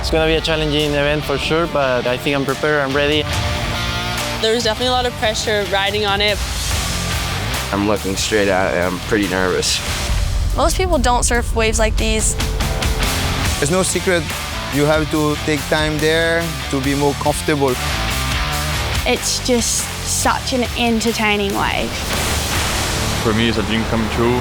It's going to be a challenging event for sure, but I think I'm prepared, I'm ready. There was definitely a lot of pressure riding on it. I'm looking straight at it. I'm pretty nervous. Most people don't surf waves like these. There's no secret. You have to take time there to be more comfortable. It's just such an entertaining wave. For me, it's a dream come true.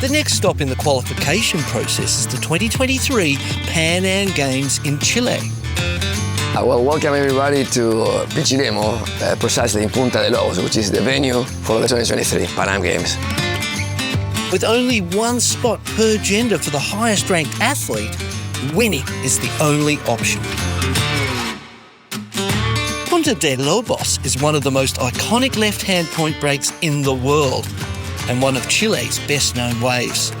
The next stop in the qualification process is the 2023 PanAm Games in Chile. Well, welcome everybody to Pichilemo, precisely in Punta de Lobos, which is the venue for the 2023 PanAm Games. With only one spot per gender for the highest ranked athlete, winning is the only option. Punta de Lobos is one of the most iconic left-hand point breaks in the world, and one of Chile's best-known waves.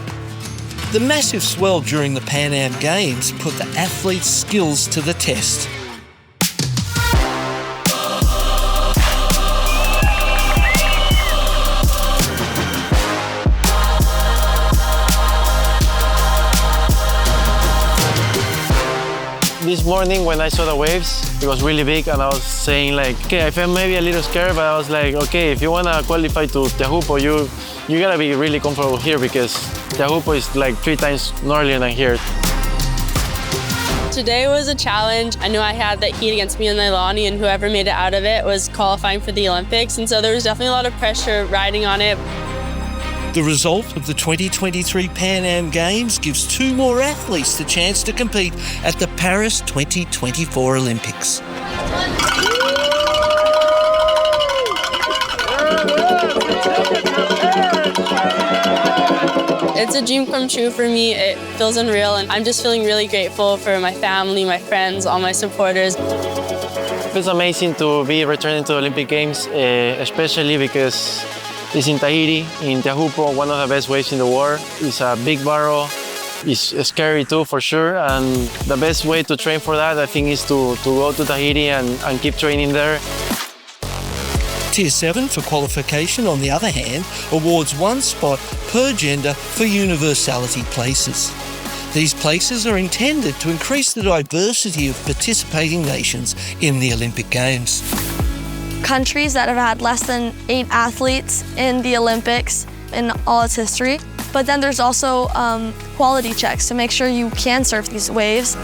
The massive swell during the PanAm Games put the athletes' skills to the test. This morning when I saw the waves, it was really big and I was saying like, okay, I felt maybe a little scared, but I was like, okay, if you want to qualify to Teahupo'o, you gotta be really comfortable here because Teahupo'o is like 3 times gnarlier than here. Today was a challenge. I knew I had that heat against me in Leilani, and whoever made it out of it was qualifying for the Olympics. And so there was definitely a lot of pressure riding on it. The result of the 2023 PanAm Games gives 2 more athletes the chance to compete at the Paris 2024 Olympics. It's a dream come true for me. It feels unreal, and I'm just feeling really grateful for my family, my friends, all my supporters. It feels amazing to be returning to the Olympic Games, especially because it's in Tahiti, in Teahupo'o, one of the best waves in the world. It's a big barrel. It's scary too, for sure. And the best way to train for that, I think, is to go to Tahiti and keep training there. Tier 7 for qualification, on the other hand, awards 1 spot per gender for universality places. These places are intended to increase the diversity of participating nations in the Olympic Games. Countries that have had less than 8 athletes in the Olympics in all its history. But then there's also quality checks to make sure you can surf these waves.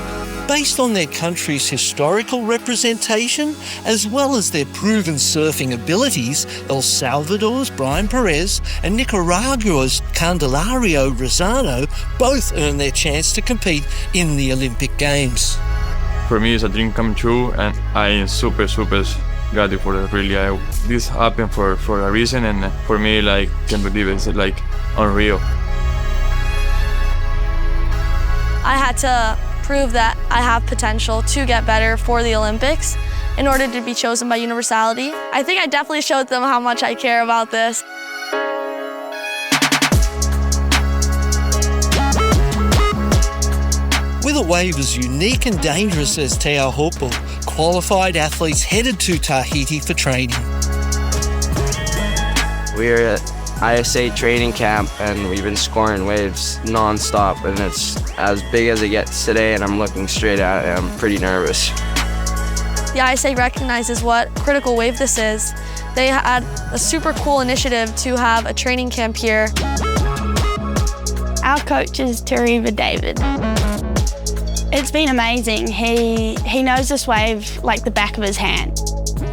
Based on their country's historical representation, as well as their proven surfing abilities, El Salvador's Brian Perez and Nicaragua's Candelario Rosano both earn their chance to compete in the Olympic Games. For me, it's a dream come true, and I am super grateful for it. Really, this happened for a reason, and for me, like, can't believe it. It's like unreal. I had to prove that I have potential to get better for the Olympics in order to be chosen by universality. I think I definitely showed them how much I care about this. With a wave as unique and dangerous as Teahupo'o, qualified athletes headed to Tahiti for training. We're at ISA training camp and we've been scoring waves non-stop, and it's as big as it gets today, and I'm looking straight at it. I'm pretty nervous. The ISA recognizes what critical wave this is. They had a super cool initiative to have a training camp here. Our coach is Tereva David. It's been amazing. He knows this wave like the back of his hand.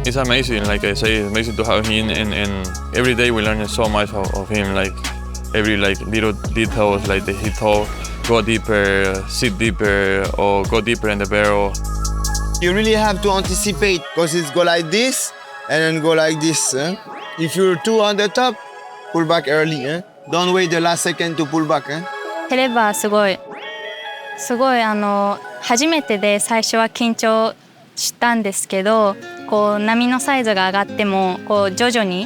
It's amazing, like I say, it's amazing to have him, and every day we learn so much of him, like every little details, like the hit toe, go deeper, sit deeper, or go deeper in the barrel. You really have to anticipate, because it's go like this and then go like this. If you're too on the top, pull back early. Don't wait the last second to pull back. テレバすごい初めてで最初は緊張したんですけど、こう波のサイズが上がってもこう徐々に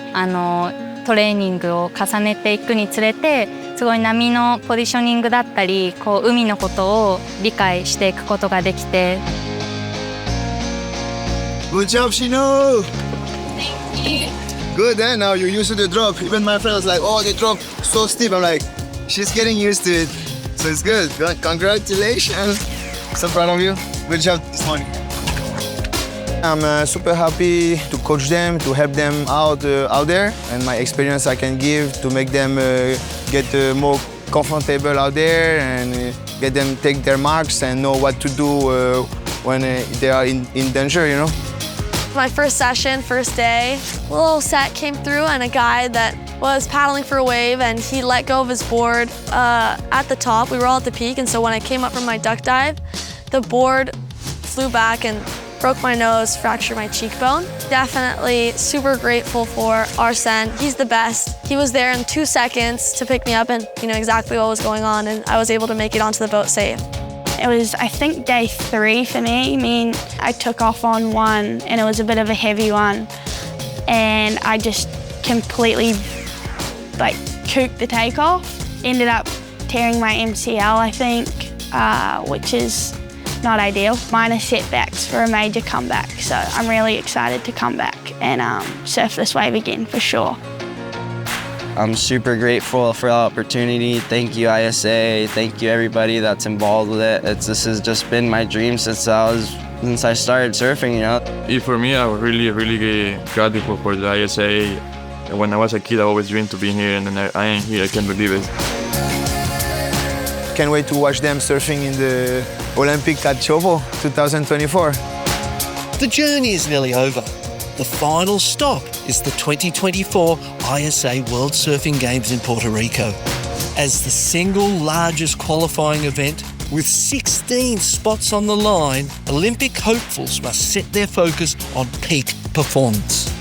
トレーニングを重ねていくにつれて、すごい波のポジショニングだったり、こう海のことを理解していくことができて。Good job, Shino! Good, eh? Now you're used to the drop. Even my friend was like, oh, the drop so steep. I'm like, she's getting used to it. So it's good. Congratulations. So proud of you. Good job this morning. I'm super happy to coach them, to help them out there, and my experience I can give to make them get more comfortable out there and get them take their marks and know what to do when they are in danger, you know. My first session, first day, a little set came through and a guy that was paddling for a wave and he let go of his board at the top. We were all at the peak, and so when I came up from my duck dive, the board flew back and broke my nose, fractured my cheekbone. Definitely super grateful for Arsene. He's the best. He was there in 2 seconds to pick me up and he knew exactly what was going on, and I was able to make it onto the boat safe. It was, I think, day 3 for me. I mean, I took off on one and it was a bit of a heavy one. And I just completely, cooked the takeoff. Ended up tearing my MCL, I think, which is not ideal. Minor setbacks for a major comeback. So I'm really excited to come back and surf this wave again for sure. I'm super grateful for the opportunity. Thank you, ISA. Thank you, everybody that's involved with it. This has just been my dream since I started surfing, you know. For me, I was really grateful for the ISA. When I was a kid, I always dreamed to be here, and then I am here. I can't believe it. Can't wait to watch them surfing in the Olympic at Teahupo'o 2024. The journey is nearly over. The final stop is the 2024 ISA World Surfing Games in Puerto Rico. As the single largest qualifying event with 16 spots on the line, Olympic hopefuls must set their focus on peak performance.